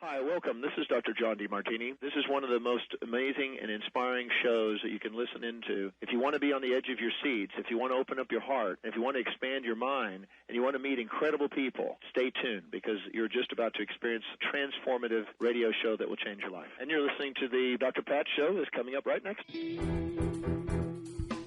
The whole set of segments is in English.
Hi, welcome. This is Dr. John DeMartini. This is one of the most amazing and inspiring shows that you can listen into. If you want to be on the edge of your seats, if you want to open up your heart, if you want to expand your mind, and you want to meet incredible people, stay tuned because you're just about to experience a transformative radio show that will change your life. And you're listening to the Dr. Pat Show that's coming up right next.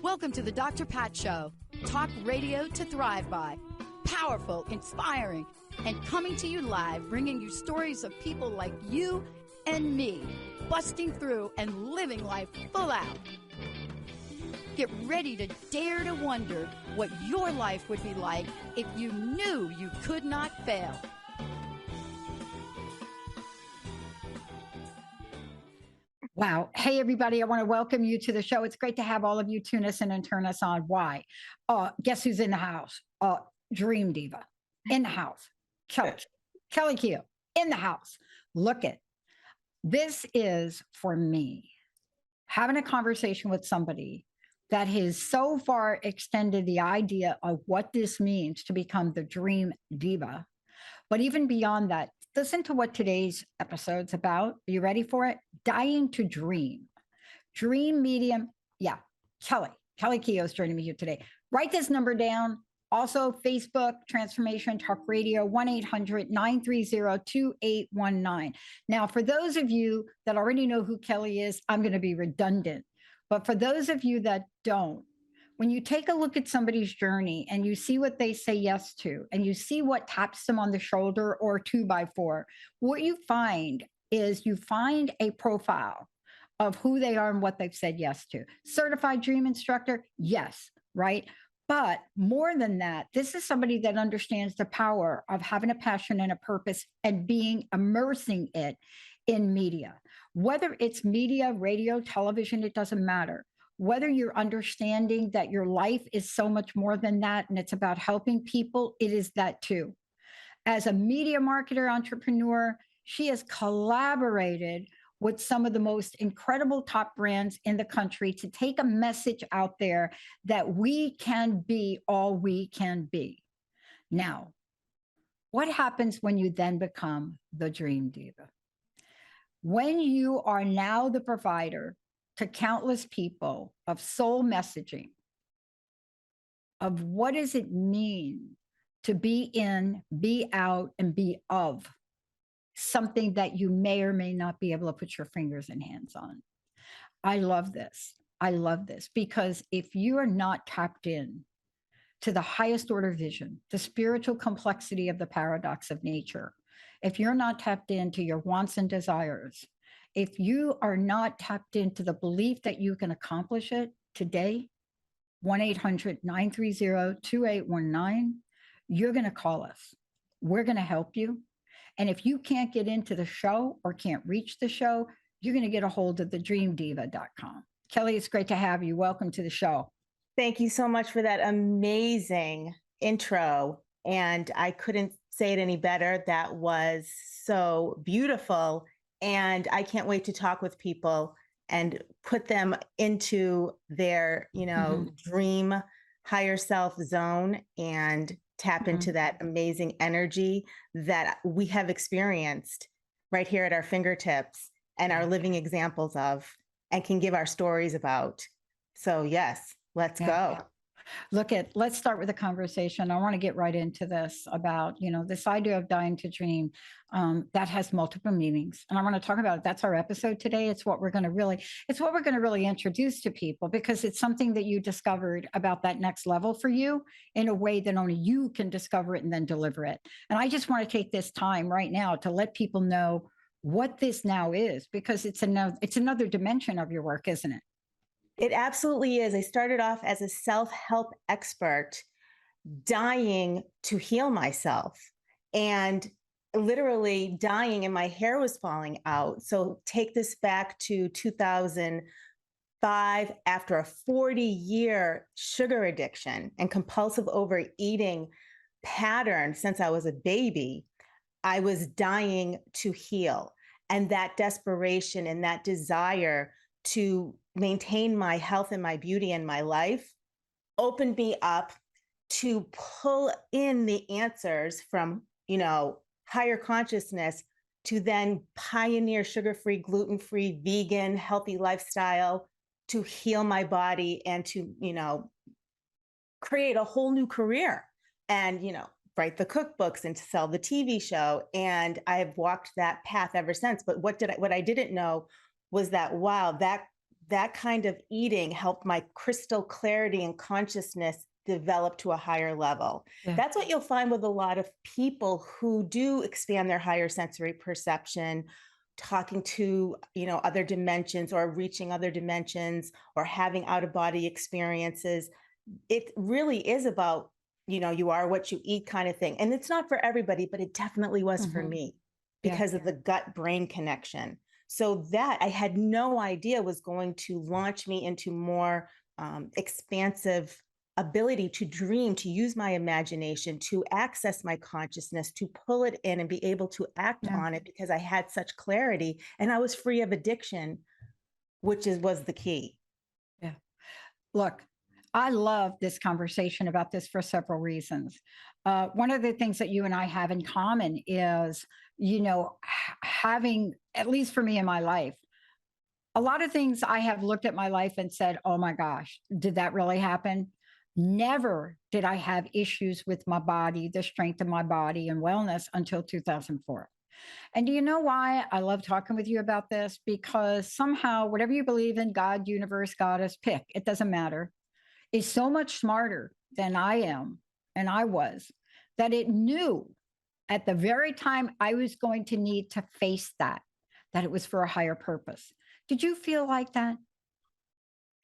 Welcome to the Dr. Pat Show. Talk radio to thrive by. Powerful, inspiring, and coming to you live, bringing you stories of people like you and me, busting through and living life full out. Get ready to dare to wonder what your life would be like if you knew you could not fail. Wow. Hey, everybody. I want to welcome you to the show. It's great to have all of you tune us in and turn us on. Why? Guess who's in the house? Dream Diva in the house. Kelly Keough in the house. Look it. This is for me having a conversation with somebody that has so far extended the idea of what this means to become the Dream Diva. But even beyond that, listen to what today's episode's about. Are you ready for it? Dying to dream. Dream medium. Yeah. Kelly Keough is joining me here today. Write this number down. Also, Facebook, Transformation Talk Radio, 1-800-930-2819. Now, for those of you that already know who Kelly is, I'm going to be redundant. But for those of you that don't, when you take a look at somebody's journey and you see what they say yes to, and you see what taps them on the shoulder or 2x4, what you find is you find a profile of who they are and what they've said yes to. Certified dream instructor, yes, right? But more than that, this is somebody that understands the power of having a passion and a purpose and immersing it in media. Whether it's media, radio, television, it doesn't matter. Whether you're understanding that your life is so much more than that and it's about helping people, it is that too. As a media marketer, entrepreneur, she has collaborated with some of the most incredible top brands in the country to take a message out there that we can be all we can be. Now, what happens when you then become the Dream Diva? When you are now the provider to countless people of soul messaging, of what does it mean to be in, be out, and be of something that you may or may not be able to put your fingers and hands on. I love this. I love this because if you are not tapped in to the highest order vision, the spiritual complexity of the paradox of nature, if you're not tapped into your wants and desires, if you are not tapped into the belief that you can accomplish it today, 1-800-930-2819, you're going to call us. We're going to help you. And if you can't get into the show or can't reach the show, you're going to get a hold of thedreamdiva.com. Kelly, it's great to have you. Welcome to the show. Thank you so much for that amazing intro. And I couldn't say it any better. That was so beautiful. And I can't wait to talk with people and put them into their, dream higher self zone and tap into that amazing energy that we have experienced right here at our fingertips and are living examples of and can give our stories about. So yes, let's go. Let's start with a conversation. I want to get right into this about, this idea of dying to dream that has multiple meanings. And I want to talk about it. That's our episode today. It's what we're going to really introduce to people because it's something that you discovered about that next level for you in a way that only you can discover it and then deliver it. And I just want to take this time right now to let people know what this now is, because it's another dimension of your work, isn't it? It absolutely is. I started off as a self-help expert, dying to heal myself and literally dying and my hair was falling out. So take this back to 2005, after a 40-year sugar addiction and compulsive overeating pattern since I was a baby, I was dying to heal. And that desperation and that desire to maintain my health and my beauty and my life opened me up to pull in the answers from, higher consciousness to then pioneer sugar-free, gluten-free, vegan, healthy lifestyle to heal my body and to, create a whole new career and, write the cookbooks and to sell the TV show. And I have walked that path ever since. But what I didn't know was that, wow, that kind of eating helped my crystal clarity and consciousness develop to a higher level. Yeah. That's what you'll find with a lot of people who do expand their higher sensory perception, talking to, other dimensions or reaching other dimensions or having out of body experiences. It really is about, you are what you eat kind of thing. And it's not for everybody, but it definitely was for me because of the gut brain connection. So that I had no idea was going to launch me into more expansive ability to dream, to use my imagination, to access my consciousness, to pull it in and be able to act on it because I had such clarity and I was free of addiction, which was the key. Yeah. Look, I love this conversation about this for several reasons. One of the things that you and I have in common is, having, at least for me in my life, a lot of things I have looked at my life and said, oh my gosh, did that really happen? Never did I have issues with my body, the strength of my body and wellness until 2004. And do you know why I love talking with you about this? Because somehow, whatever you believe in, God, universe, goddess, pick, it doesn't matter, is so much smarter than I am and I was, that it knew at the very time I was going to need to face that it was for a higher purpose. Did you feel like that?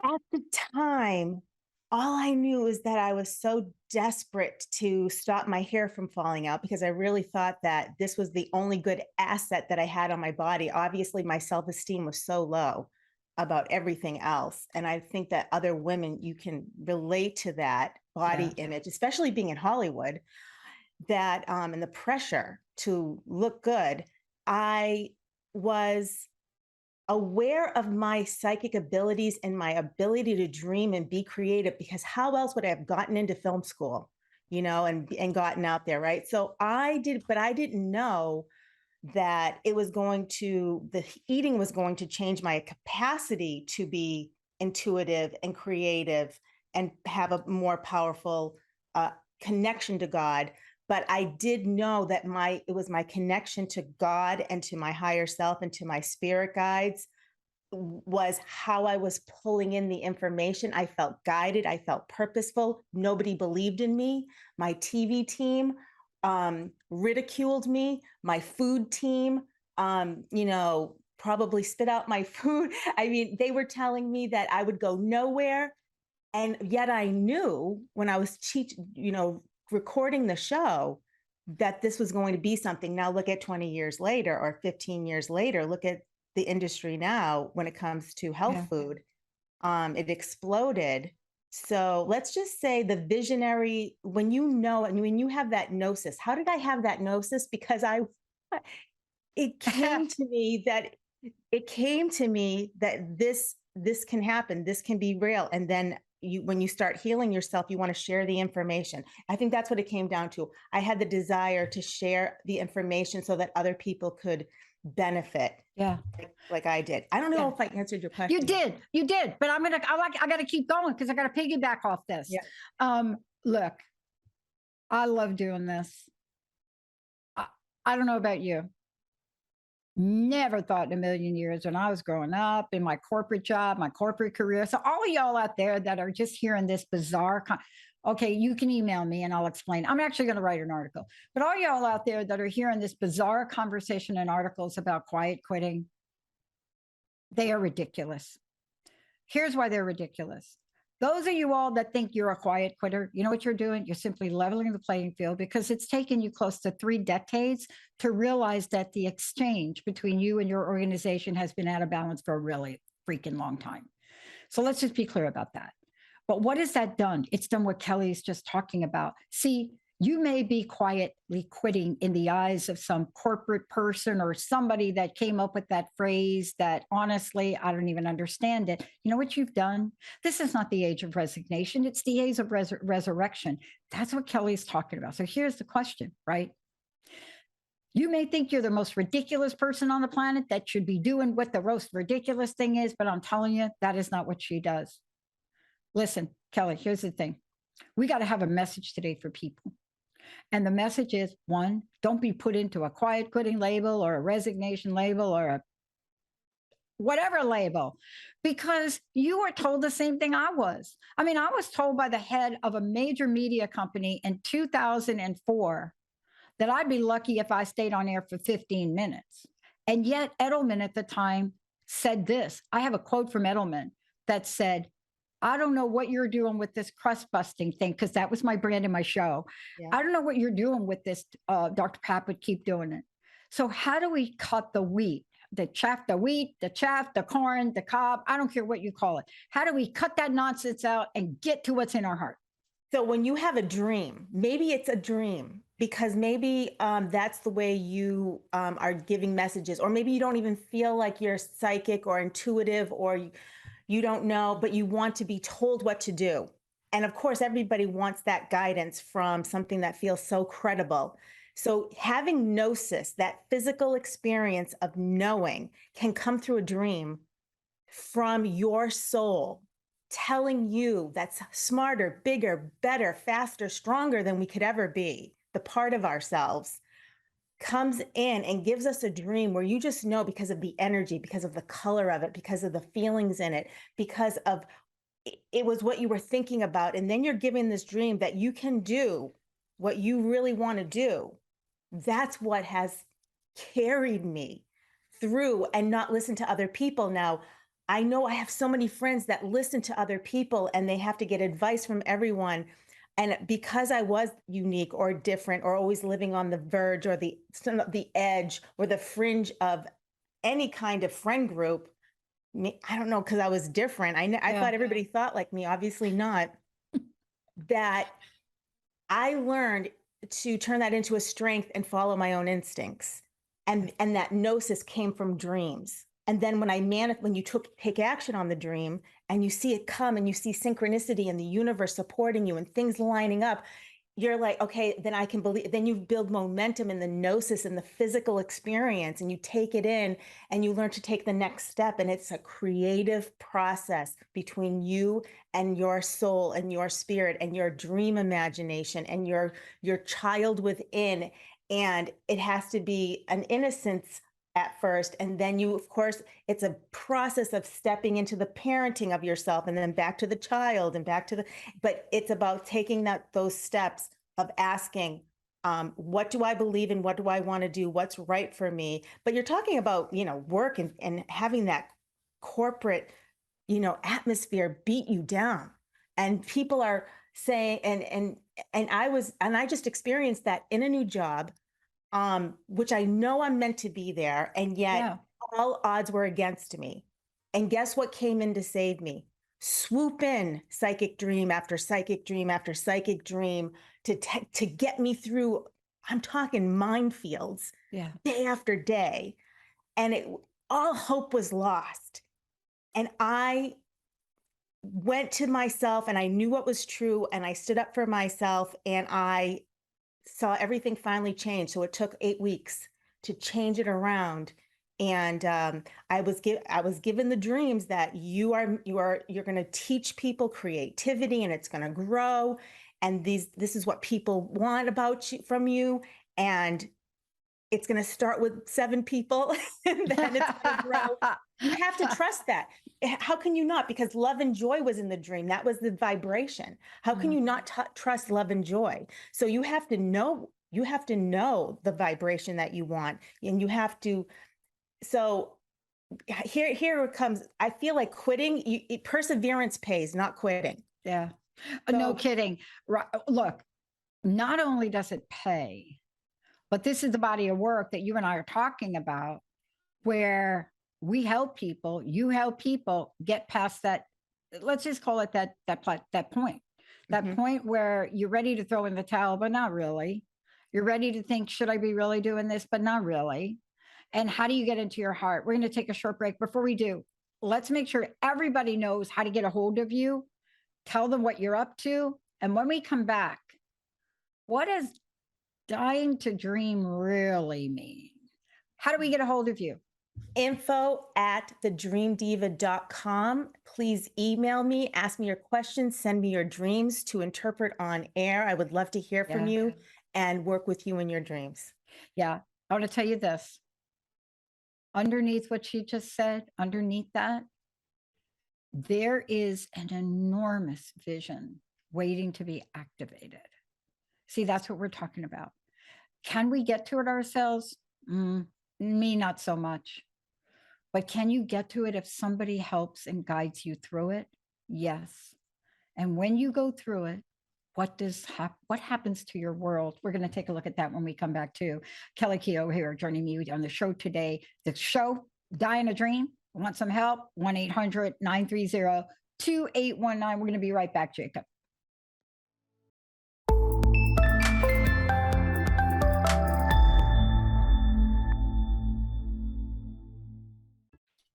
At the time, all I knew is that I was so desperate to stop my hair from falling out because I really thought that this was the only good asset that I had on my body. Obviously, my self-esteem was so low about everything else. And I think that other women, you can relate to that body image, especially being in Hollywood, that and the pressure to look good. I was aware of my psychic abilities and my ability to dream and be creative, because how else would I have gotten into film school, and gotten out there, right? So I did, but I didn't know that the eating was going to change my capacity to be intuitive and creative and have a more powerful connection to God. But I did know that it was my connection to God and to my higher self and to my spirit guides was how I was pulling in the information. I felt guided. I felt purposeful. Nobody believed in me. My TV team ridiculed me. My food team, probably spit out my food. I mean, they were telling me that I would go nowhere. And yet I knew when I was recording the show that this was going to be something. Now look at 20 years later or 15 years later, look at the industry now when it comes to health food. It exploded. So let's just say the visionary, when you have that gnosis, how did I have that gnosis? Because it came to me that this can happen. This can be real. And then when you start healing yourself, you want to share the information. I think that's what it came down to. I had the desire to share the information so that other people could benefit. Yeah. Like I did. I don't know if I answered your question. You did, but I got to keep going because I got to piggyback off this. Yeah. Look, I love doing this. I don't know about you. Never thought in a million years when I was growing up in my corporate job, my corporate career. So all of y'all out there that are just hearing this bizarre, okay, you can email me and I'll explain. I'm actually going to write an article. But all y'all out there that are hearing this bizarre conversation and articles about quiet quitting, they are ridiculous. Here's why they're ridiculous. Those of you all that think you're a quiet quitter, you know what you're doing? You're simply leveling the playing field because it's taken you close to 3 decades to realize that the exchange between you and your organization has been out of balance for a really freaking long time. So let's just be clear about that. But what has that done? It's done what Kelly's just talking about. See, You may be quietly quitting in the eyes of some corporate person or somebody that came up with that phrase that honestly, I don't even understand it. You know what you've done? This is not the age of resignation. It's the age of resurrection. That's what Kelly's talking about. So here's the question, right? You may think you're the most ridiculous person on the planet that should be doing what the most ridiculous thing is, but I'm telling you, that is not what she does. Listen, Kelly, here's the thing. We got to have a message today for people. And the message is, one, don't be put into a quiet quitting label or a resignation label or a whatever label, because you were told the same thing I was. I mean, I was told by the head of a major media company in 2004 that I'd be lucky if I stayed on air for 15 minutes. And yet Edelman at the time said this. I have a quote from Edelman that said, I don't know what you're doing with this crust busting thing, because that was my brand in my show. Yeah. I don't know what you're doing with this. Dr. Pap would keep doing it. So how do we cut the wheat, the chaff, the corn, the cob? I don't care what you call it. How do we cut that nonsense out and get to what's in our heart? So when you have a dream, maybe it's a dream because maybe that's the way you are giving messages, or maybe you don't even feel like you're psychic or intuitive, or you don't know, but you want to be told what to do. And of course, everybody wants that guidance from something that feels so credible. So having gnosis, that physical experience of knowing, can come through a dream from your soul, telling you that's smarter, bigger, better, faster, stronger than we could ever be, the part of ourselves, comes in and gives us a dream where you just know, because of the energy, because of the color of it, because of the feelings in it, because of it was what you were thinking about. And then you're given this dream that you can do what you really want to do. That's what has carried me through and not listen to other people. Now, I know I have so many friends that listen to other people and they have to get advice from everyone. And because I was unique or different, or always living on the verge or the edge or the fringe of any kind of friend group, I don't know, because I was different. I thought everybody thought like me, obviously not, that I learned to turn that into a strength and follow my own instincts. And that gnosis came from dreams. And then when you take action on the dream and you see it come and you see synchronicity in the universe supporting you and things lining up, you're like, okay, then I can believe. Then you build momentum in the gnosis and the physical experience, and you take it in and you learn to take the next step. And it's a creative process between you and your soul and your spirit and your dream imagination and your child within. And it has to be an innocence at first. And then of course, it's a process of stepping into the parenting of yourself and then back to the child and but it's about taking those steps of asking, what do I believe in? What do I want to do? What's right for me? But you're talking about, work and having that corporate, atmosphere beat you down. And people are saying, and I just experienced that in a new job, which I know I'm meant to be there. And yet all odds were against me. And guess what came in to save me? Swoop in psychic dream after psychic dream after psychic dream to get me through. I'm talking minefields day after day. And all hope was lost. And I went to myself and I knew what was true. And I stood up for myself and I saw everything finally change. So it took 8 weeks to change it around. And I was given the dreams that you're going to teach people creativity and it's going to grow. And this is what people want from you. And it's going to start with 7 people and then it's going to grow. You have to trust that. How can you not? Because love and joy was in the dream. That was the vibration. How can you not trust love and joy? So you have to know the vibration that you want, and you have to. So here it comes. I feel like quitting, perseverance pays, not quitting. Yeah. No kidding. Look, not only does it pay, but this is the body of work that you and I are talking about, where we help people, you help people get past that. Let's just call it that point. that point where you're ready to throw in the towel, but not really. You're ready to think, should I be really doing this? But not really. And how do you get into your heart? We're going to take a short break. Before we do, let's make sure everybody knows how to get a hold of you. Tell them what you're up to. And when we come back, what does dying to dream really mean? How do we get a hold of you? info@thedreamdiva.com. Please email me, ask me your questions, send me your dreams to interpret on air. I would love to hear from you and work with you in your dreams. Yeah. I want to tell you this. Underneath what she just said, underneath that, there is an enormous vision waiting to be activated. See, that's what we're talking about. Can we get to it ourselves? Me, not so much. But can you get to it if somebody helps and guides you through it? Yes. And when you go through it, what happens to your world? We're going to take a look at that when we come back too. Kelly Keough here joining me on the show today. The show, Dying a Dream. Want some help? 1-800-930-2819. We're going to be right back, Jacob.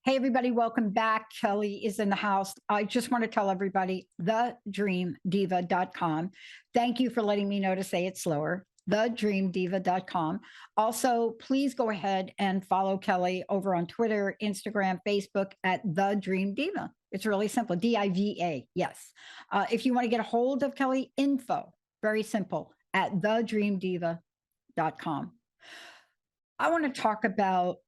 Hey, everybody, welcome back. Kelly is in the house. I just want to tell everybody, thedreamdiva.com. Thank you for letting me know to say it slower, thedreamdiva.com. Also, please go ahead and follow Kelly over on Twitter, Instagram, Facebook at The Dream Diva. It's really simple, DIVA, yes. If you want to get a hold of Kelly, info, very simple, at thedreamdiva.com. I want to talk about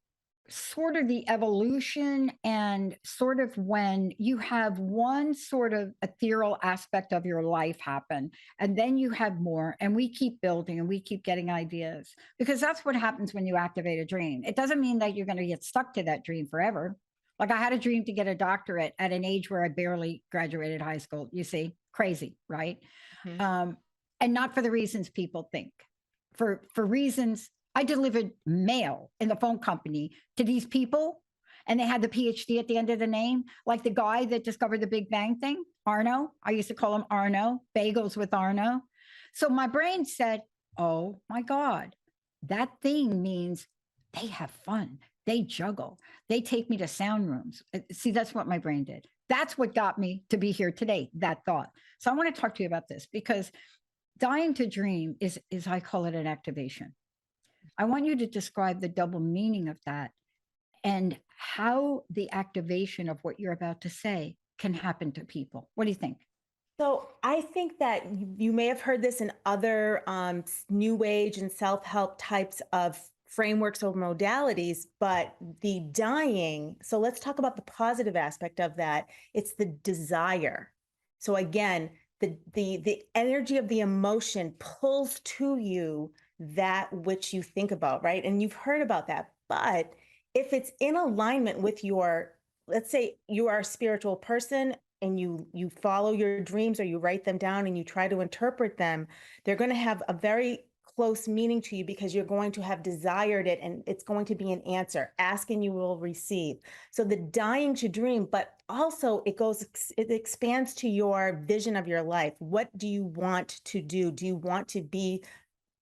sort of the evolution and sort of when you have one sort of ethereal aspect of your life happen, and then you have more, and we keep building and we keep getting ideas, because that's what happens when you activate a dream. It doesn't mean that you're going to get stuck to that dream forever. Like I had a dream to get a doctorate at an age where I barely graduated high school. You see, crazy, right? And not for the reasons people think, for reasons. I delivered mail in the phone company to these people, and they had the PhD at the end of the name, like the guy that discovered the Big Bang thing, Arno. I used to call him Arno, bagels with Arno. So my brain said, oh my God, that thing means they have fun. They juggle. They take me to sound rooms. See, that's what my brain did. That's what got me to be here today, that thought. So I want to talk to you about this, because dying to dream is I call it an activation. I want you to describe the double meaning of that and how the activation of what you're about to say can happen to people. What do you think? So I think that you may have heard this in other new age and self-help types of frameworks or modalities, but the dying, so let's talk about the positive aspect of that. It's the desire. So again, the energy of the emotion pulls to you that which you think about, right? And you've heard about that. But if it's in alignment with your, let's say you are a spiritual person and you follow your dreams, or you write them down and you try to interpret them, they're going to have a very close meaning to you, because you're going to have desired it, and it's going to be an answer. Ask and you will receive. So the dying to dream, but also it expands to your vision of your life. What do you want to do? Do you want to be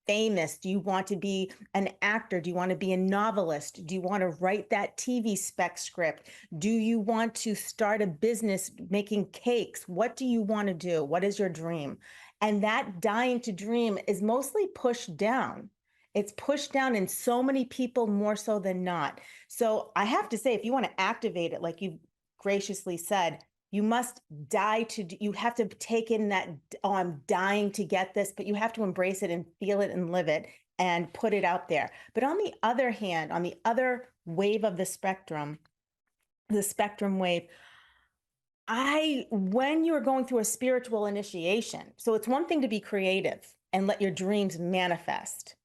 famous? Do you want to be an actor? Do you want to be a novelist? Do you want to write that TV spec script? Do you want to start a business making cakes? What do you want to do? What is your dream? And that dying to dream is mostly pushed down. It's pushed down in so many people, more so than not. So I have to say, if you want to activate it, like you graciously said, you must you have to take in that, oh, I'm dying to get this, but you have to embrace it and feel it and live it and put it out there. But on the other hand, on the other wave of the spectrum wave, when you're going through a spiritual initiation, so it's one thing to be creative and let your dreams manifest,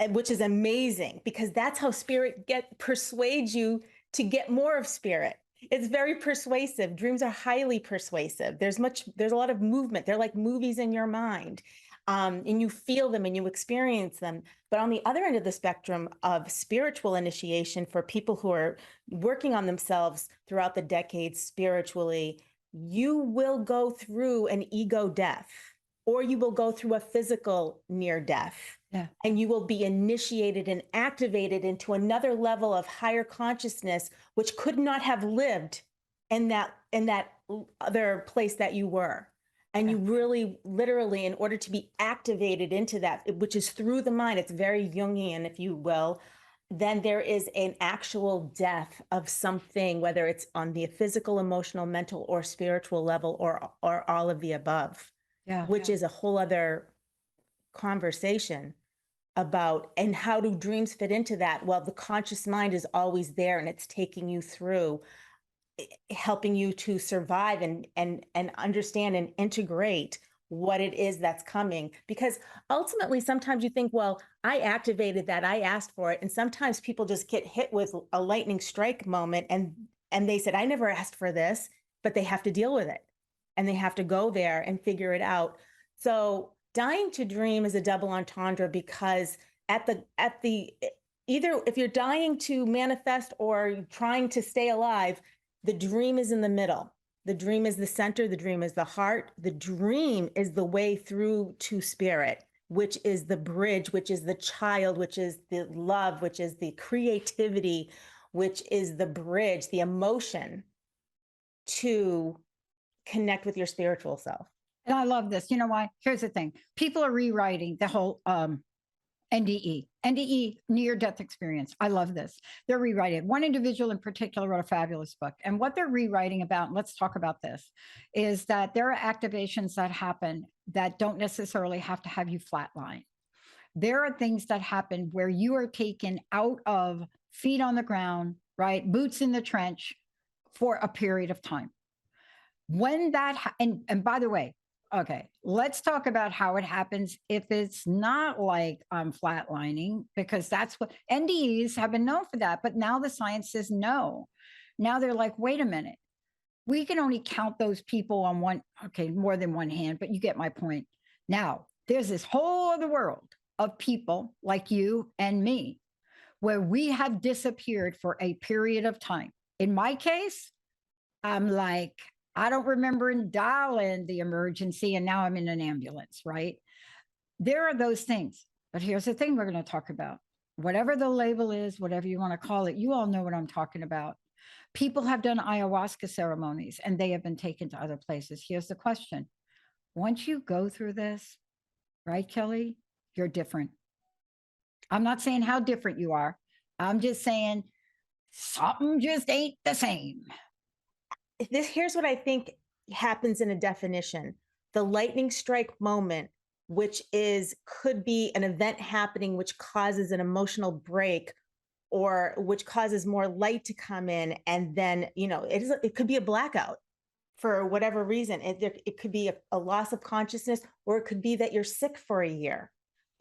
which is amazing, because that's how spirit persuades you to get more of spirit. It's very persuasive. Dreams are highly persuasive. There's a lot of movement. They're like movies in your mind, and you feel them and you experience them. But on the other end of the spectrum of spiritual initiation, for people who are working on themselves throughout the decades spiritually, you will go through an ego death. or you will go through a physical near death. Yeah. And you will be initiated and activated into another level of higher consciousness, which could not have lived in that other place that you were. And you really, literally, in order to be activated into that, which is through the mind, it's very Jungian, if you will, then there is an actual death of something, whether it's on the physical, emotional, mental, or spiritual level, or all of the above, which is a whole other conversation about, and how do dreams fit into that? Well, the conscious mind is always there, and it's taking you through, helping you to survive and understand and integrate what it is that's coming. Because ultimately, sometimes you think, well, I activated that, I asked for it. And sometimes people just get hit with a lightning strike moment, and they said, I never asked for this, but they have to deal with it. And they have to go there and figure it out. So dying to dream is a double entendre, because at the either if you're dying to manifest or trying to stay alive, the dream is in the middle. The dream is the center. The dream is the heart. The dream is the way through to spirit, which is the bridge, which is the child, which is the love, which is the creativity, which is the bridge, the emotion to connect with your spiritual self. And I love this. You know why? Here's the thing. People are rewriting the whole NDE, near-death experience. I love this. They're rewriting it. One individual in particular wrote a fabulous book. And what they're rewriting about, and let's talk about this, is that there are activations that happen that don't necessarily have to have you flatline. There are things that happen where you are taken out of feet on the ground, right? Boots in the trench for a period of time. When that, and by the way, okay, let's talk about how it happens if it's not like I'm flatlining, because that's what NDEs have been known for that. But now the science says no. Now they're like, wait a minute, we can only count those people on one, okay, more than one hand, but you get my point. Now, there's this whole other world of people like you and me, where we have disappeared for a period of time. In my case, I'm like, I don't remember dialing the emergency, and now I'm in an ambulance, right? There are those things. But here's the thing we're going to talk about. Whatever the label is, whatever you want to call it, you all know what I'm talking about. People have done ayahuasca ceremonies, and they have been taken to other places. Here's the question. Once you go through this, right, Kelly, you're different. I'm not saying how different you are. I'm just saying something just ain't the same. Here's what I think happens in a definition. The lightning strike moment, which could be an event happening which causes an emotional break, or which causes more light to come in, and then it could be a blackout for whatever reason. It could be a loss of consciousness, or it could be that you're sick for a year.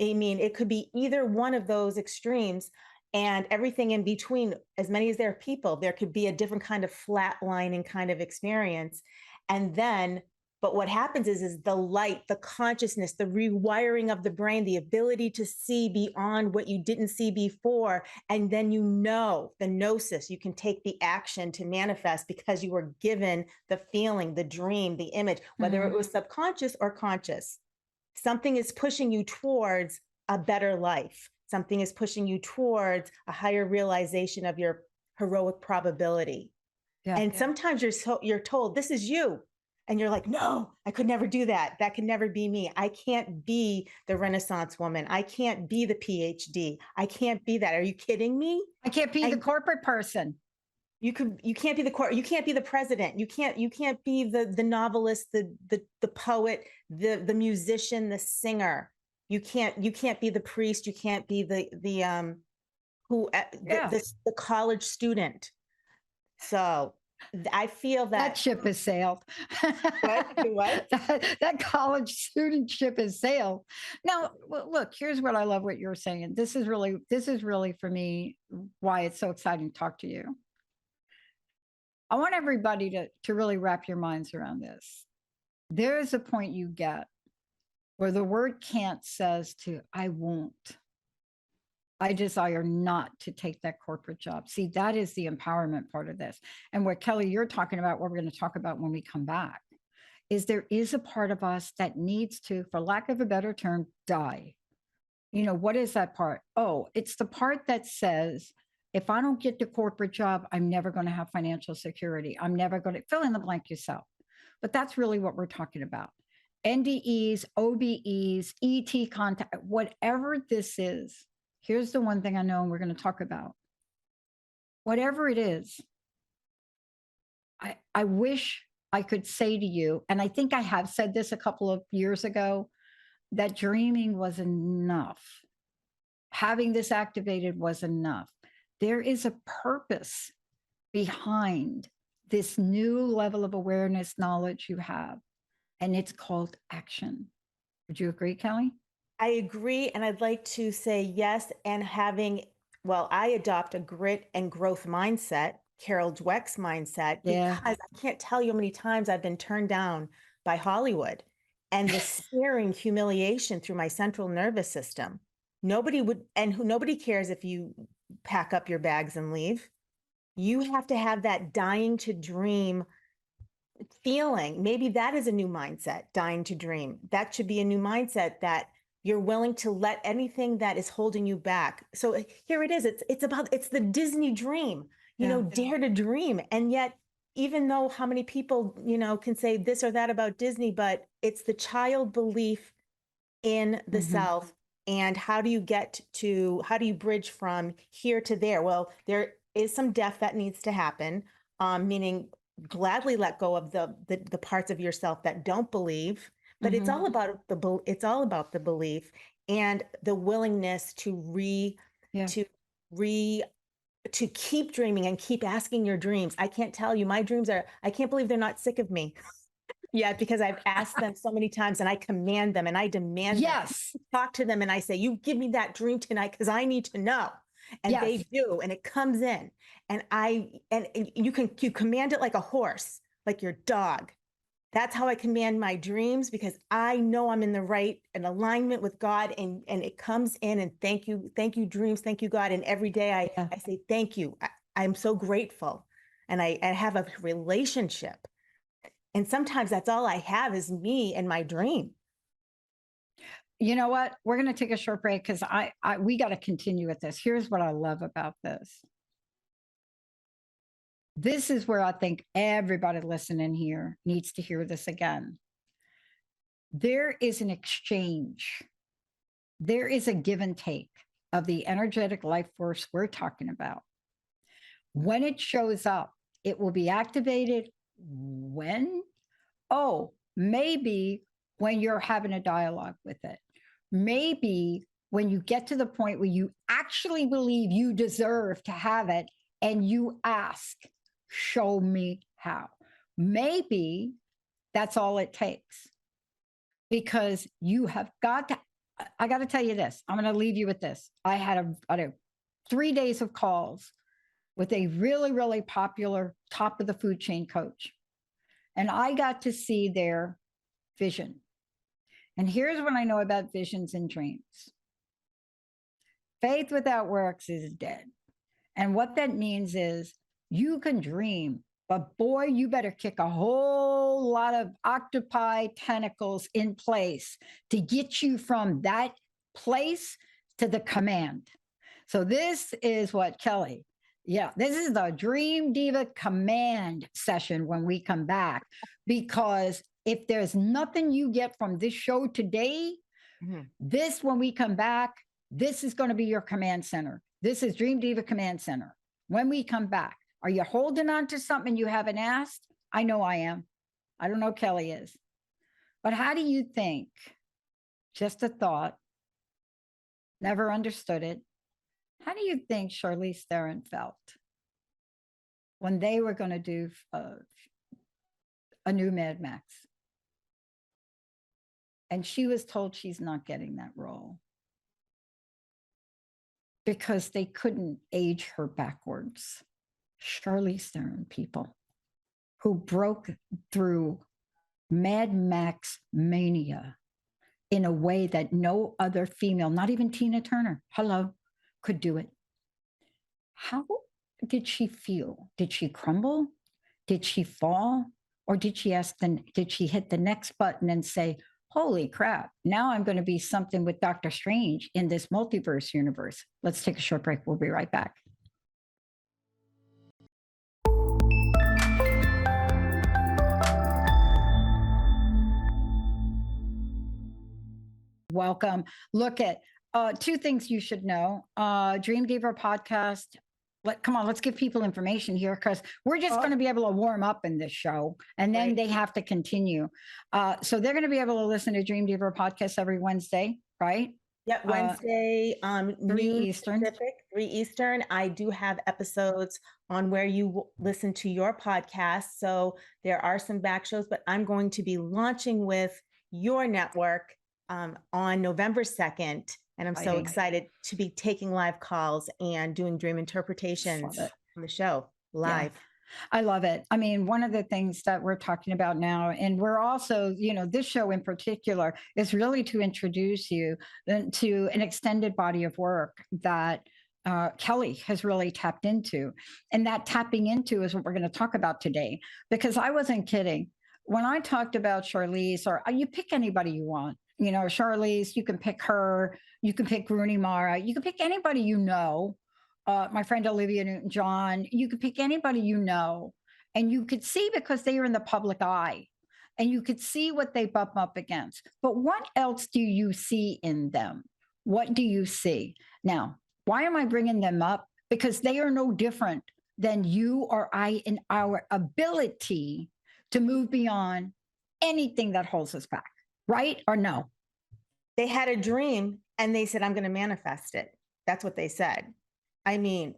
I mean, it could be either one of those extremes. And everything in between, as many as there are people, there could be a different kind of flatlining kind of experience. And then, but what happens is the light, the consciousness, the rewiring of the brain, the ability to see beyond what you didn't see before. And then the gnosis, you can take the action to manifest because you were given the feeling, the dream, the image, whether it was subconscious or conscious. Something is pushing you towards a better life. Something is pushing you towards a higher realization of your heroic probability. Sometimes you're told, this is you. And you're like, no, I could never do that. That can never be me. I can't be the Renaissance woman. I can't be the PhD. I can't be that. Are you kidding me? I can't be the corporate person. You can't be you can't be the president. You can't be the novelist, the poet, the musician, the singer. You can't be the priest. You can't be the college student. So I feel that ship has sailed. What? that college student ship has sailed. Now, look, here's what I love what you're saying. This is really for me why it's so exciting to talk to you. I want everybody to really wrap your minds around this. There is a point you get where the word can't says to I won't. I desire not to take that corporate job. See, that is the empowerment part of this. And what Kelly, you're talking about, what we're going to talk about when we come back, is there is a part of us that needs to, for lack of a better term, die. You know, what is that part? Oh, it's the part that says, if I don't get the corporate job, I'm never going to have financial security. I'm never going to fill in the blank yourself. But that's really what we're talking about. NDEs, OBEs, ET contact, whatever this is. Here's the one thing I know, and we're going to talk about. Whatever it is, I wish I could say to you, and I think I have said this a couple of years ago, that dreaming was enough. Having this activated was enough. There is a purpose behind this new level of awareness, knowledge you have, and it's called action. Would you agree, Kelly? I agree. And I'd like to say yes. And I adopt a grit and growth mindset, Carol Dweck's mindset, Yeah. because I can't tell you how many times I've been turned down by Hollywood and the searing humiliation through my central nervous system. Nobody cares if you pack up your bags and leave. You have to have that dying to dream feeling. Maybe that is a new mindset, dying to dream. That should be a new mindset, that you're willing to let anything that is holding you back. So here it is. It's the Disney dream, dare to dream. And yet, even though how many people, can say this or that about Disney, but it's the child belief in the self. And how do you bridge from here to there? Well, there is some death that needs to happen, meaning gladly let go of the parts of yourself that don't believe, but it's all about the belief and the willingness to keep dreaming and keep asking your dreams. I can't tell you, I can't believe they're not sick of me yet, because I've asked them so many times, and I command them and I demand them. Talk to them and I say, you give me that dream tonight because I need to know. And they do, and it comes in, and you command it like a horse, like your dog. That's how I command my dreams, because I know I'm in the right and alignment with God, and it comes in, and thank you dreams, thank you God. And every day I say thank you. I'm so grateful, and I have a relationship. And sometimes that's all I have is me and my dream. You know what? We're going to take a short break because we got to continue with this. Here's what I love about this. This is where I think everybody listening here needs to hear this again. There is an exchange. There is a give and take of the energetic life force we're talking about. When it shows up, it will be activated when? Oh, maybe when you're having a dialogue with it. Maybe when you get to the point where you actually believe you deserve to have it and you ask, show me how. Maybe that's all it takes, because you have got to, I got to tell you this. I'm going to leave you with this. I had 3 days of calls with a really, really popular top of the food chain coach. And I got to see their vision. And here's what I know about visions and dreams. Faith without works is dead. And what that means is you can dream, but boy, you better kick a whole lot of octopi tentacles in place to get you from that place to the command. So this is what Kelly, this is the Dream Diva command session when we come back, because if there's nothing you get from this show today, when we come back, this is going to be your command center. This is Dream Diva Command Center. When we come back, are you holding on to something you haven't asked? I know I am. I don't know Kelly is. But how do you think, just a thought, never understood it, how do you think Charlize Theron felt when they were going to do a new Mad Max? And she was told she's not getting that role because they couldn't age her backwards. Charlize Theron, people who broke through Mad Max mania in a way that no other female, not even Tina Turner, could do it. How did she feel? Did she crumble? Did she fall? Or did she hit the next button and say, holy crap, now I'm going to be something with Doctor Strange in this multiverse universe? Let's take a short break. We'll be right back. Welcome. Look at two things you should know. Dream Diva podcast. Come on, let's give people information here, because we're just going to be able to warm up in this show, and then they have to continue. So they're going to be able to listen to Dream Diva podcast every Wednesday, right? Yep, Wednesday, 3 Eastern. Pacific, 3 Eastern. I do have episodes on where you listen to your podcast. So there are some back shows, but I'm going to be launching with your network on November 2nd. And I'm so excited to be taking live calls and doing dream interpretations on the show live. Yeah. I love it. I mean, one of the things that we're talking about now, and we're also, this show in particular is really to introduce you to an extended body of work that Kelly has really tapped into. And that tapping into is what we're going to talk about today, because I wasn't kidding. When I talked about Charlize, or you pick anybody you want, Charlize, you can pick her, you can pick Rooney Mara, you can pick anybody my friend Olivia Newton-John, you could pick anybody and you could see, because they are in the public eye, and you could see what they bump up against. But what else do you see in them? What do you see? Now, why am I bringing them up? Because they are no different than you or I in our ability to move beyond anything that holds us back. Right or no? They had a dream and they said, I'm going to manifest it. That's what they said. I mean,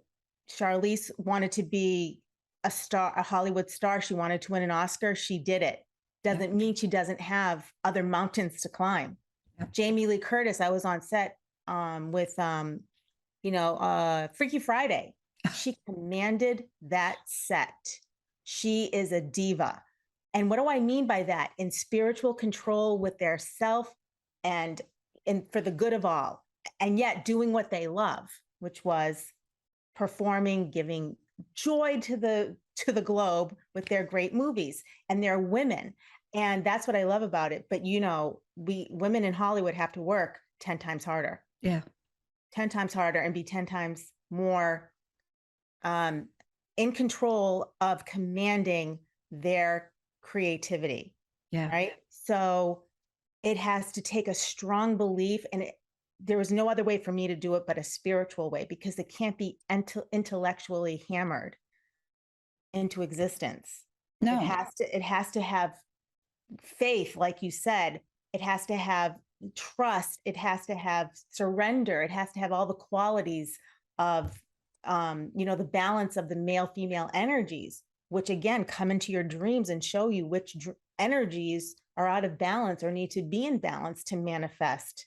Charlize wanted to be a star, a Hollywood star. She wanted to win an Oscar. She did it. Doesn't mean she doesn't have other mountains to climb. Jamie Lee Curtis, I was on set with, Freaky Friday. She commanded that set. She is a diva. And what do I mean by that? In spiritual control with their self and for the good of all, and yet doing what they love, which was performing, giving joy to the globe with their great movies. And they're women. And that's what I love about it. But we women in Hollywood have to work 10 times harder. Yeah. 10 times harder and be 10 times more in control of commanding their creativity. Yeah. Right. So it has to take a strong belief, and there was no other way for me to do it but a spiritual way, because it can't be intellectually hammered into existence. No. It has to have faith, like you said. It has to have trust. It has to have surrender. It has to have all the qualities of the balance of the male female energies, which again come into your dreams and show you which energies are out of balance or need to be in balance to manifest,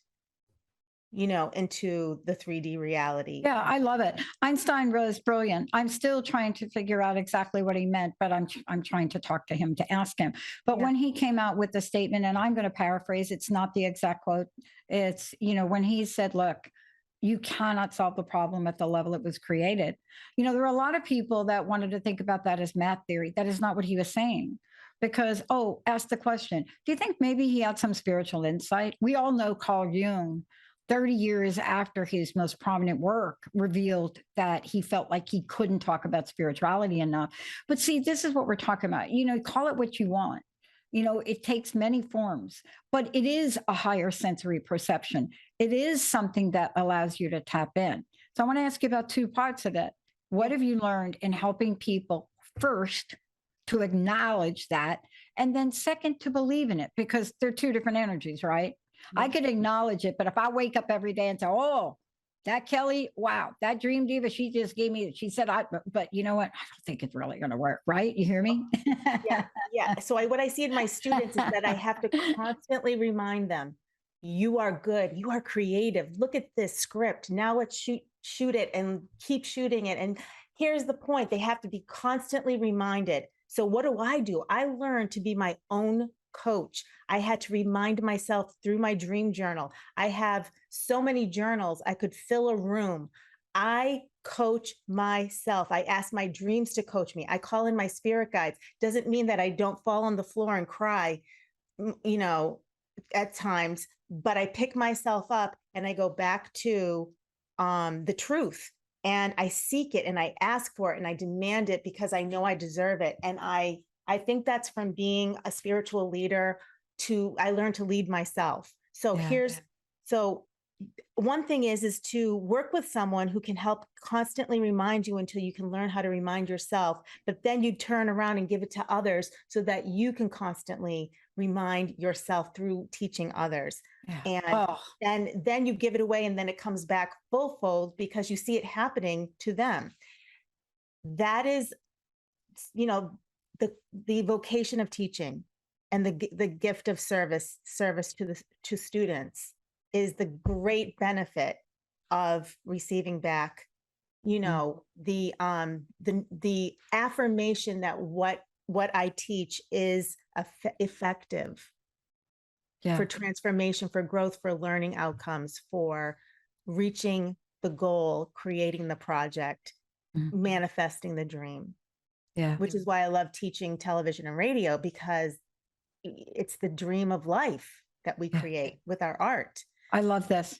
into the 3D reality. Yeah, I love it. Einstein was brilliant. I'm still trying to figure out exactly what he meant, but I'm trying to talk to him, to ask him. But when he came out with the statement, and I'm going to paraphrase, it's not the exact quote. It's, when he said, look, you cannot solve the problem at the level it was created. There were a lot of people that wanted to think about that as math theory. That is not what he was saying. Because, ask the question, do you think maybe he had some spiritual insight? We all know Carl Jung, 30 years after his most prominent work, revealed that he felt like he couldn't talk about spirituality enough. But see, this is what we're talking about. Call it what you want. It takes many forms, but it is a higher sensory perception. It is something that allows you to tap in. So I want to ask you about two parts of it. What have you learned in helping people, first, to acknowledge that, and then second, to believe in it? Because they're two different energies, right? Mm-hmm. I could acknowledge it, but if I wake up every day and say, that Kelly, wow, that dream diva, she just gave me, she said, but you know what? I don't think it's really going to work, right? You hear me? Yeah. So what I see in my students is that I have to constantly remind them, you are good, you are creative. Look at this script. Now let's shoot it and keep shooting it. And here's the point. They have to be constantly reminded. So what do? I learned to be my own coach. I had to remind myself through my dream journal. I have so many journals. I could fill a room. I coach myself. I ask my dreams to coach me. I call in my spirit guides. Doesn't mean that I don't fall on the floor and cry, you know, at times, but I pick myself up and I go back to the truth, and I seek it and I ask for it and I demand it because I know I deserve it. And I think that's from being a spiritual leader I learned to lead myself. So Yeah. so one thing is to work with someone who can help constantly remind you until you can learn how to remind yourself, but then you turn around and give it to others so that you can constantly remind yourself through teaching others. Yeah. And then you give it away, and then it comes back full fold because you see it happening to them. That is, the vocation of teaching, and the gift of service to students is the great benefit of receiving back, the affirmation that what I teach is effective for transformation, for growth, for learning outcomes, for reaching the goal, creating the project, manifesting the dream. Yeah. Which is why I love teaching television and radio, because it's the dream of life that we create with our art. I love this.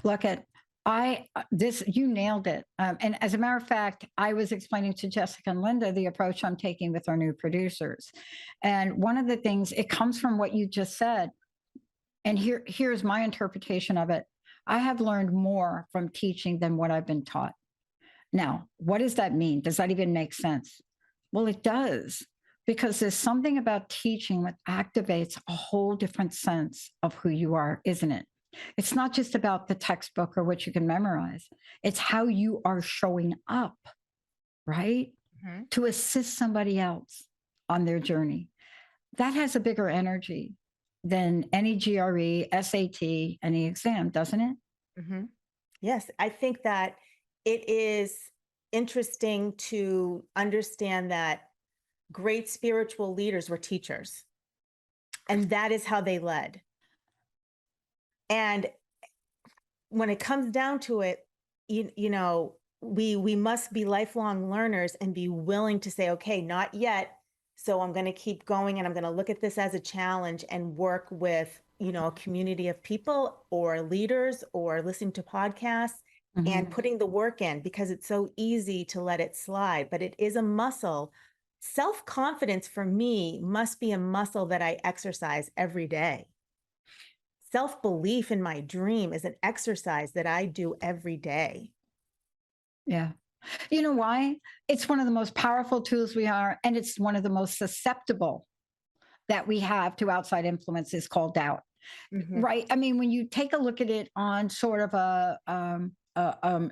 Look at you nailed it. And as a matter of fact, I was explaining to Jessica and Linda the approach I'm taking with our new producers. And one of the things, it comes from what you just said. And here's my interpretation of it. I have learned more from teaching than what I've been taught. Now, what does that mean? Does that even make sense? Well, it does, because there's something about teaching that activates a whole different sense of who you are, isn't it? It's not just about the textbook or what you can memorize. It's how you are showing up, right? Mm-hmm. To assist somebody else on their journey. That has a bigger energy than any GRE, SAT, any exam, doesn't it? Mm-hmm. Yes, I think that it is interesting to understand that great spiritual leaders were teachers, and that is how they led. And when it comes down to it, we must be lifelong learners and be willing to say, okay, not yet. So I'm going to keep going, and I'm going to look at this as a challenge and work with, a community of people or leaders or listening to podcasts and putting the work in, because it's so easy to let it slide, but it is a muscle. Self-confidence for me must be a muscle that I exercise every day. Self-belief in my dream is an exercise that I do every day. Yeah. You know why? It's one of the most powerful tools we are, and it's one of the most susceptible that we have to outside influence, is called doubt. Mm-hmm. Right? I mean, when you take a look at it on sort of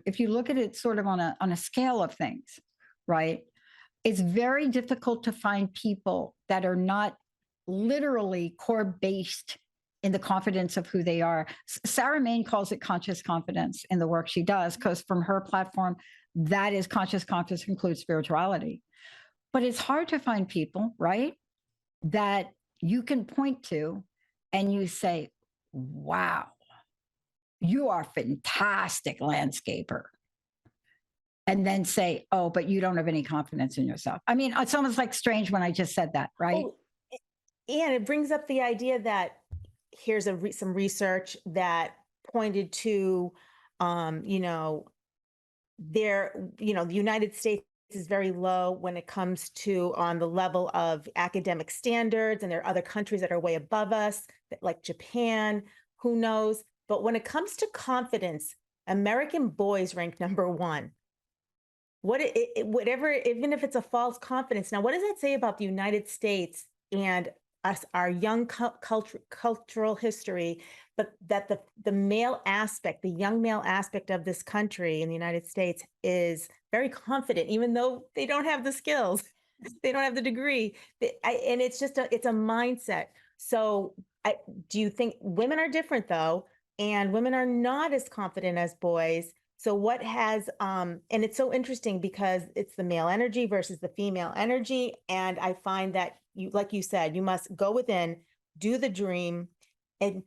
if you look at it sort of on a scale of things, right? It's very difficult to find people that are not literally core based in the confidence of who they are. Sarah Main calls it conscious confidence in the work she does, because from her platform, that is conscious confidence includes spirituality. But it's hard to find people, right, that you can point to and you say, wow, you are a fantastic landscaper. And then say, oh, but you don't have any confidence in yourself. I mean, it's almost like strange when I just said that, right? Oh, and it brings up the idea that here's some research that pointed to, the United States is very low when it comes to on the level of academic standards, and there are other countries that are way above us, like Japan, who knows? But when it comes to confidence, American boys rank number one. Whatever, even if it's a false confidence. Now, what does that say about the United States and us, our young cultural history, but that the male aspect, the young male aspect of this country in the United States is very confident, even though they don't have the skills, they don't have the degree, and it's just it's a mindset. So do you think women are different though, and women are not as confident as boys? So what has, and it's so interesting because it's the male energy versus the female energy. And I find that like you said, you must go within, do the dream, and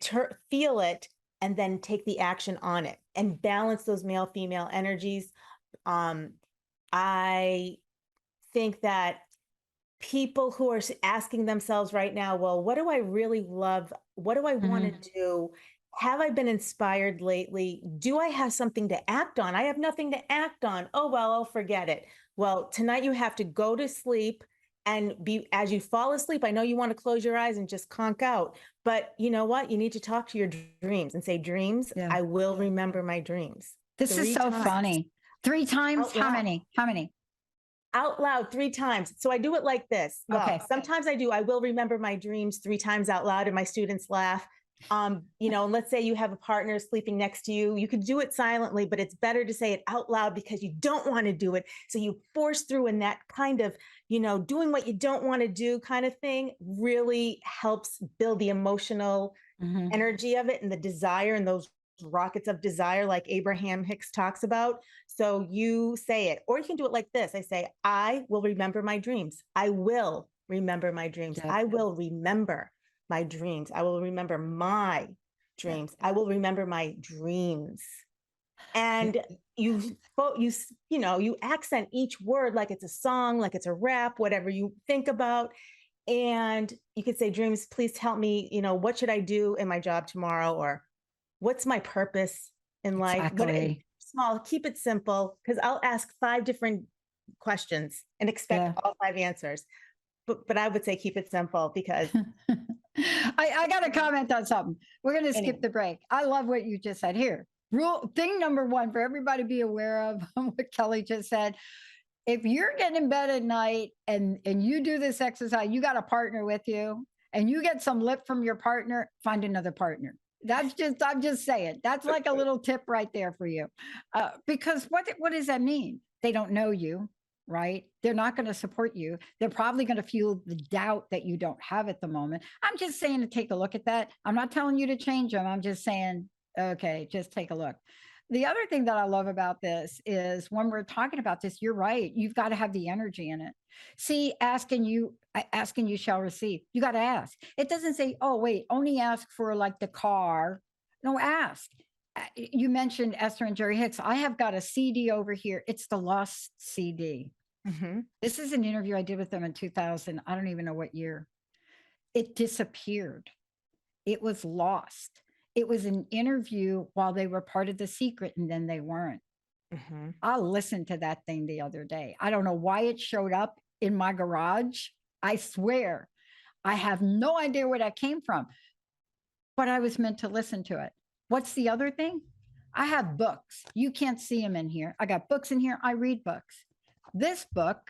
feel it, and then take the action on it and balance those male female energies. I think that people who are asking themselves right now, well, what do I really love? What do I want to do? Have I been inspired lately? Do I have something to act on? I have nothing to act on. Oh, well, I'll forget it. Well, tonight you have to go to sleep and as you fall asleep, I know you want to close your eyes and just conk out, but you know what? You need to talk to your dreams and say, dreams, Yeah. I will remember my dreams. This is so funny. 3 times? Out How loud. many? How many? Out loud 3 times. So I do it like this. Well, Okay. sometimes I do. I will remember my dreams 3 times out loud, and my students laugh. Let's say you have a partner sleeping next to you. You could do it silently, but it's better to say it out loud because you don't want to do it. So you force through, and that kind of, doing what you don't want to do kind of thing really helps build the emotional energy of it and the desire and those rockets of desire, like Abraham Hicks talks about. So you say it, or you can do it like this. I say, I will remember my dreams. I will remember my dreams. Yeah. I will remember my dreams. I will remember my dreams. I will remember my dreams. And you accent each word like it's a song, like it's a rap, whatever you think about. And you could say, dreams, please help me, what should I do in my job tomorrow? Or what's my purpose in life? Exactly. Small, keep it simple, because I'll ask 5 different questions and expect all 5 answers. But I would say keep it simple because I got to comment on something. We're going to skip the break. I love what you just said here. Thing number 1 for everybody to be aware of what Kelly just said. If you're getting in bed at night and you do this exercise, you got a partner with you and you get some lip from your partner, find another partner. I'm just saying, that's like a little tip right there for you. Because what does that mean? They don't know you, right? They're not going to support you. They're probably going to feel the doubt that you don't have at the moment. I'm just saying to take a look at that. I'm not telling you to change them. I'm just saying, okay, just take a look. The other thing that I love about this is when we're talking about this, you're right. You've got to have the energy in it. See, asking you shall receive. You got to ask. It doesn't say, oh, wait, only ask for like the car. No, ask. You mentioned Esther and Jerry Hicks. I have got a CD over here. It's the Lost CD. This is an interview I did with them in 2000. I don't even know what year. It disappeared. It was lost. It was an interview while they were part of The Secret, and then they weren't. I listened to that thing the other day. I don't know why it showed up in my garage. I swear, I have no idea where that came from, but I was meant to listen to it. What's the other thing? I have books. You can't see them in here. I got books in here. I read books. This book,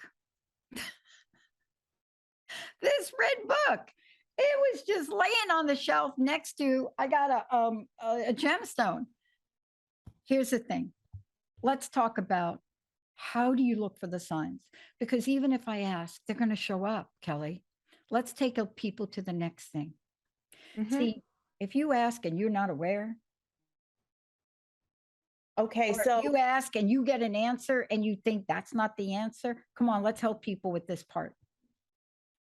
this red book, it was just laying on the shelf next to, I got a gemstone. Here's the thing. Let's talk about how do you look for the signs? Because even if I ask, they're going to show up, Kelly. Let's take people to the next thing. See, if you ask and you're not aware. Okay, so you ask and you get an answer and you think that's not the answer. Come on, let's help people with this part.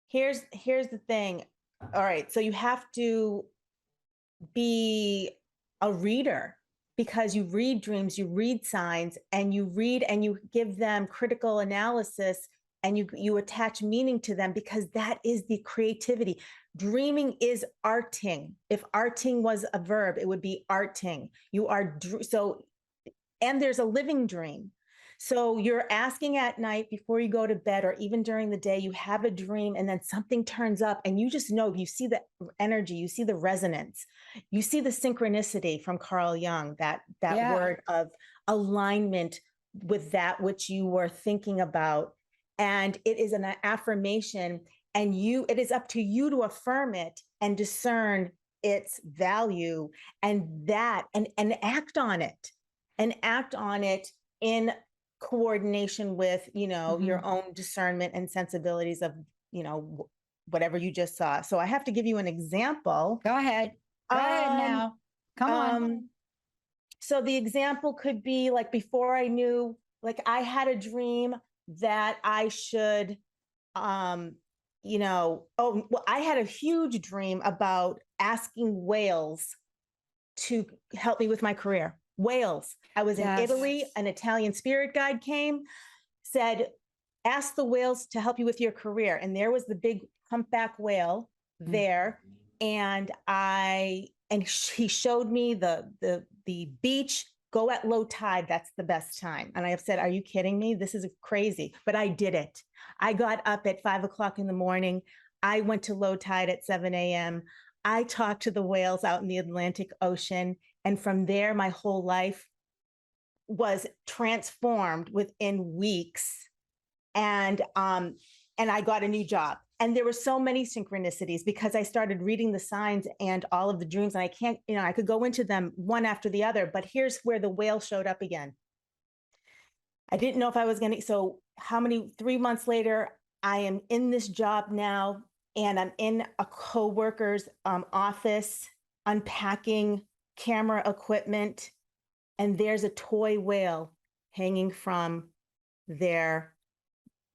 Here's the thing. All right, so you have to be a reader because you read dreams, you read signs, and you read and you give them critical analysis and you attach meaning to them because that is the creativity. Dreaming is arting. If arting was a verb, it would be arting. And there's a living dream. So you're asking at night before you go to bed, or even during the day, you have a dream and then something turns up and you just know, you see the energy, you see the resonance, you see the synchronicity from Carl Jung, that word of alignment with that which you were thinking about. And it is an affirmation, and it is up to you to affirm it and discern its value and act on it, in coordination with, your own discernment and sensibilities of, whatever you just saw. So I have to give you an example. Go ahead. Go ahead now. Come on. So the example could be like, before I knew, like I had a dream that I should, I had a huge dream about asking whales to help me with my career. Whales. I was in Italy, an Italian spirit guide came, said, ask the whales to help you with your career. And there was the big humpback whale there. And he showed me the beach. Go at low tide. That's the best time. And I have said, are you kidding me? This is crazy. But I did it. I got up at 5 o'clock in the morning. I went to low tide at 7 a.m. I talked to the whales out in the Atlantic Ocean. And from there, my whole life was transformed within weeks. And I got a new job. And there were so many synchronicities because I started reading the signs and all of the dreams. And I can't, I could go into them one after the other, but here's where the whale showed up again. I didn't know if I was going to, so 3 months later, I am in this job now, and I'm in a coworker's office unpacking camera equipment, and there's a toy whale hanging from their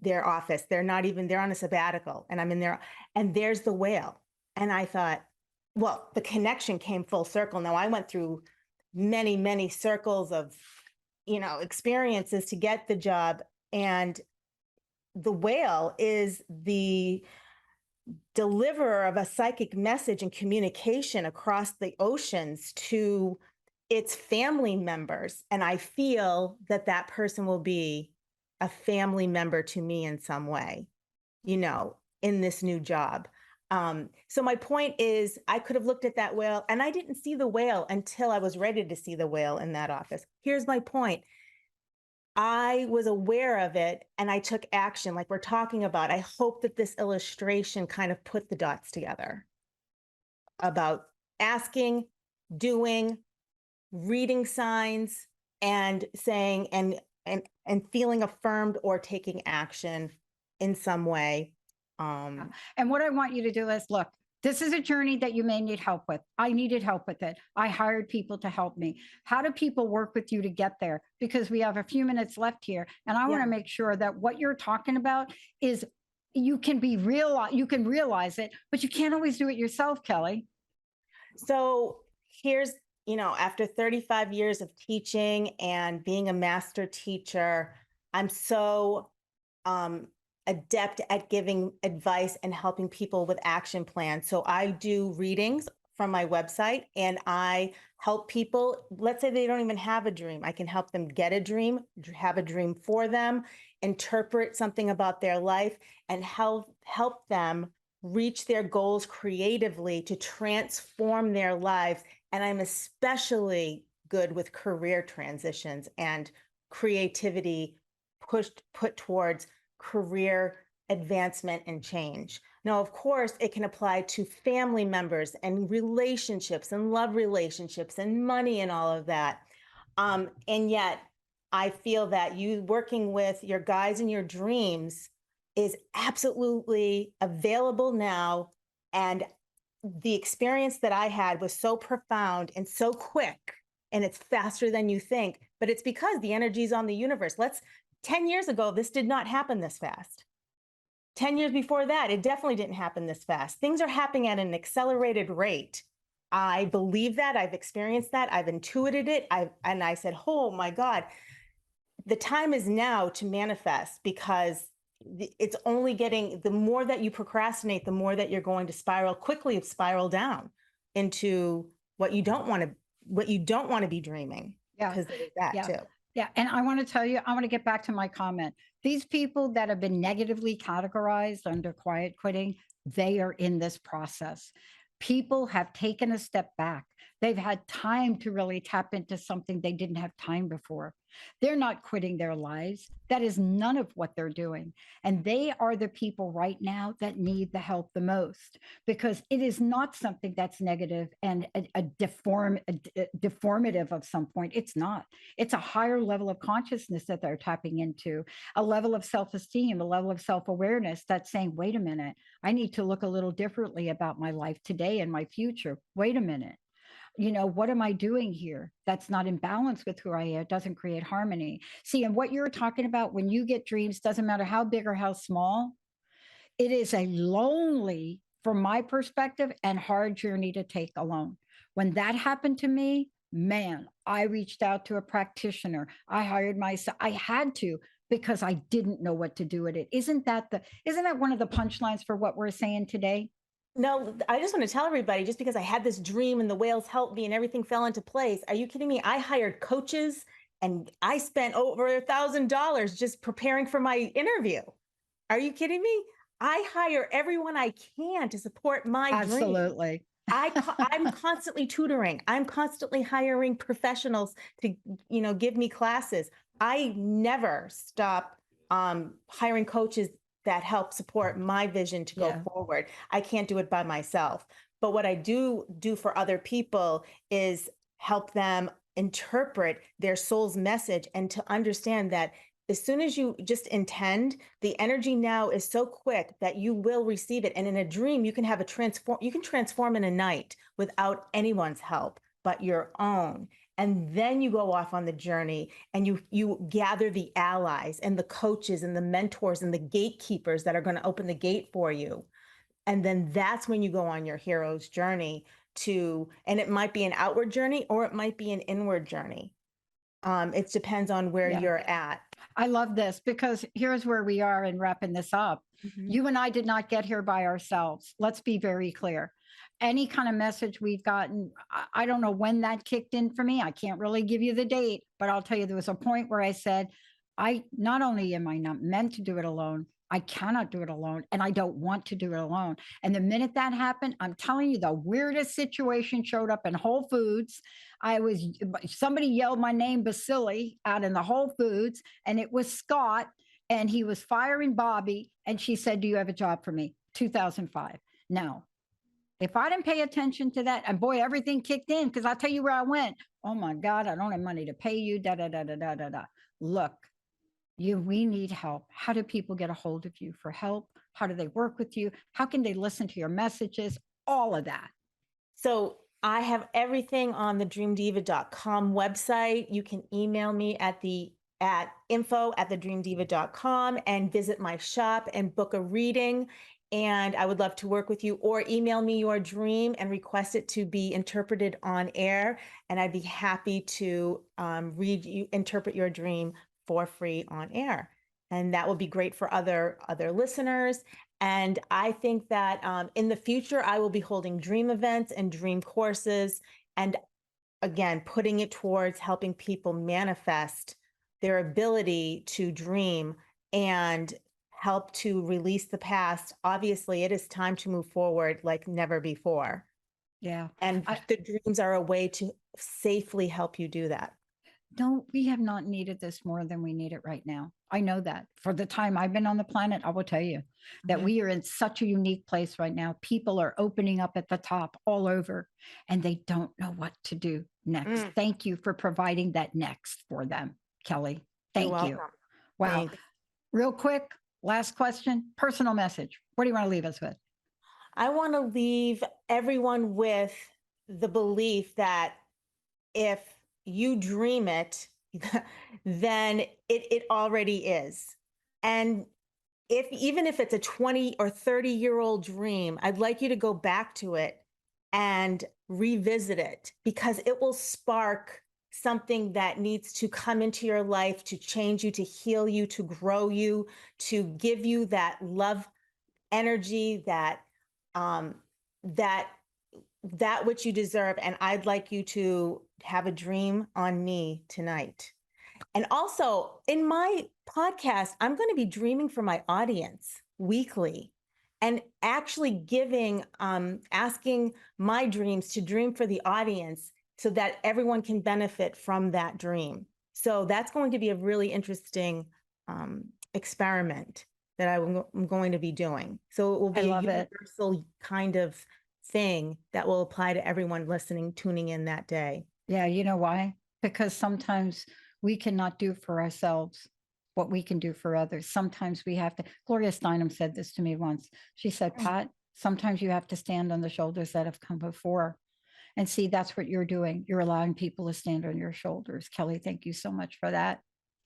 office. They're on a sabbatical, and I'm in there, and there's the whale. And I thought, well, the connection came full circle. Now I went through many, many circles of, experiences to get the job. And the whale is the deliverer of a psychic message and communication across the oceans to its family members. And I feel that person will be a family member to me in some way, in this new job. So my point is, I could have looked at that whale, and I didn't see the whale until I was ready to see the whale in that office. Here's my point. I was aware of it and I took action like we're talking about. I hope that this illustration kind of put the dots together about asking, doing, reading signs, and saying, and feeling affirmed or taking action in some way. And what I want you to do is, look, this is a journey that you may need help with. I needed help with it. I hired people to help me. How do people work with you to get there? Because we have a few minutes left here. And I want to make sure that what you're talking about is you can realize it, but you can't always do it yourself, Kelly. So here's, after 35 years of teaching and being a master teacher, I'm so adept at giving advice and helping people with action plans. So I do readings from my website, and I help people. Let's say they don't even have a dream. I can help them get a dream, have a dream for them, interpret something about their life, and help them reach their goals creatively to transform their lives. And I'm especially good with career transitions and creativity put towards career advancement and change. Now, of course, it can apply to family members and relationships and love relationships and money and all of that. And yet, I feel that you working with your guides and your dreams is absolutely available now. And the experience that I had was so profound and so quick, and it's faster than you think, but it's because the energy is on the universe. 10 years ago, this did not happen this fast. 10 years before that, it definitely didn't happen this fast. Things are happening at an accelerated rate. I believe that. I've experienced that. I've intuited it. And I said, oh my God, the time is now to manifest, because it's only the more that you procrastinate, the more that you're going to quickly spiral down into what you don't want to be dreaming. Yeah. Because there's that too. Yeah. And I want to tell you, I want to get back to my comment. These people that have been negatively categorized under quiet quitting, they are in this process. People have taken a step back. They've had time to really tap into something they didn't have time before. They're not quitting their lives. That is none of what they're doing. And they are the people right now that need the help the most, because it is not something that's negative and deformative of some point. It's not. It's a higher level of consciousness that they're tapping into, a level of self-esteem, a level of self-awareness that's saying, wait a minute, I need to look a little differently about my life today and my future. Wait a minute. What am I doing here? That's not in balance with who I am. It doesn't create harmony. See, and what you're talking about, when you get dreams, doesn't matter how big or how small, it is a lonely, from my perspective, and hard journey to take alone. When that happened to me, man, I reached out to a practitioner. I hired myself. I had to, because I didn't know what to do with it. Isn't that one of the punchlines for what we're saying today? No, I just want to tell everybody, just because I had this dream and the whales helped me and everything fell into place. Are you kidding me? I hired coaches and I spent over $1,000 just preparing for my interview. Are you kidding me? I hire everyone I can to support my dream. Absolutely. I'm constantly tutoring. I'm constantly hiring professionals to, give me classes. I never stop hiring coaches that help support my vision to go forward. I can't do it by myself. But what I do for other people is help them interpret their soul's message and to understand that as soon as you just intend, the energy now is so quick that you will receive it. And in a dream, you can have you can transform in a night without anyone's help but your own. And then you go off on the journey and you gather the allies and the coaches and the mentors and the gatekeepers that are going to open the gate for you. And then that's when you go on your hero's journey and it might be an outward journey or it might be an inward journey. It depends on where you're at. I love this, because here's where we are in wrapping this up. Mm-hmm. You and I did not get here by ourselves. Let's be very clear. Any kind of message we've gotten, I don't know when that kicked in for me. I can't really give you the date, but I'll tell you, there was a point where I said, not only am I not meant to do it alone, I cannot do it alone, and I don't want to do it alone. And the minute that happened, I'm telling you, the weirdest situation showed up in Whole Foods. Somebody yelled my name, Baccili, out in the Whole Foods, and it was Scott, and he was firing Bobby, and she said, "Do you have a job for me?" 2005. Now, if I didn't pay attention to that, and boy, everything kicked in, because I'll tell you where I went. Oh my God, I don't have money to pay you, da, da, da, da, da, da, da. Look, we need help. How do people get a hold of you for help? How do they work with you? How can they listen to your messages? All of that. So I have everything on the dreamdiva.com website. You can email me at info@thedreamdiva.com and visit my shop and book a reading. And I would love to work with you, or email me your dream and request it to be interpreted on air. And I'd be happy to interpret your dream for free on air. And that will be great for other listeners. And I think that in the future, I will be holding dream events and dream courses. And again, putting it towards helping people manifest their ability to dream and help to release the past. Obviously, it is time to move forward like never before. Yeah. And the dreams are a way to safely help you do that. We have not needed this more than we need it right now. I know that. For the time I've been on the planet, I will tell you that we are in such a unique place right now. People are opening up at the top all over, and they don't know what to do next. Thank you for providing that next for them, Kelly. Thank you. Wow. Thanks. Real quick, last question, personal message. What do you want to leave us with? I want to leave everyone with the belief that if you dream it, then it already is. And even if it's a 20 or 30-year-old dream, I'd like you to go back to it and revisit it, because it will spark something that needs to come into your life to change you, to heal you, to grow you, to give you that love energy, that which you deserve. And I'd like you to have a dream on me tonight. And also in my podcast, I'm going to be dreaming for my audience weekly and actually asking my dreams to dream for the audience so that everyone can benefit from that dream. So that's going to be a really interesting experiment that I'm going to be doing. So it will be a universal kind of thing that will apply to everyone listening, tuning in that day. Yeah, you know why? Because sometimes we cannot do for ourselves what we can do for others. Sometimes we have to. Gloria Steinem said this to me once. She said, Pat, sometimes you have to stand on the shoulders that have come before. And see, that's what you're doing. You're allowing people to stand on your shoulders. Kelly, thank you so much for that.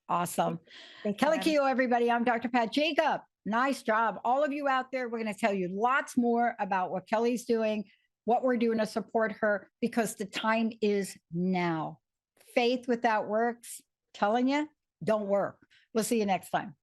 Awesome. Kelly Keough, everybody. I'm Dr. Pat Jacob. Nice job. All of you out there, we're going to tell you lots more about what Kelly's doing. what we're doing to support her, because the time is now. Faith without works, telling you, don't work. We'll see you next time.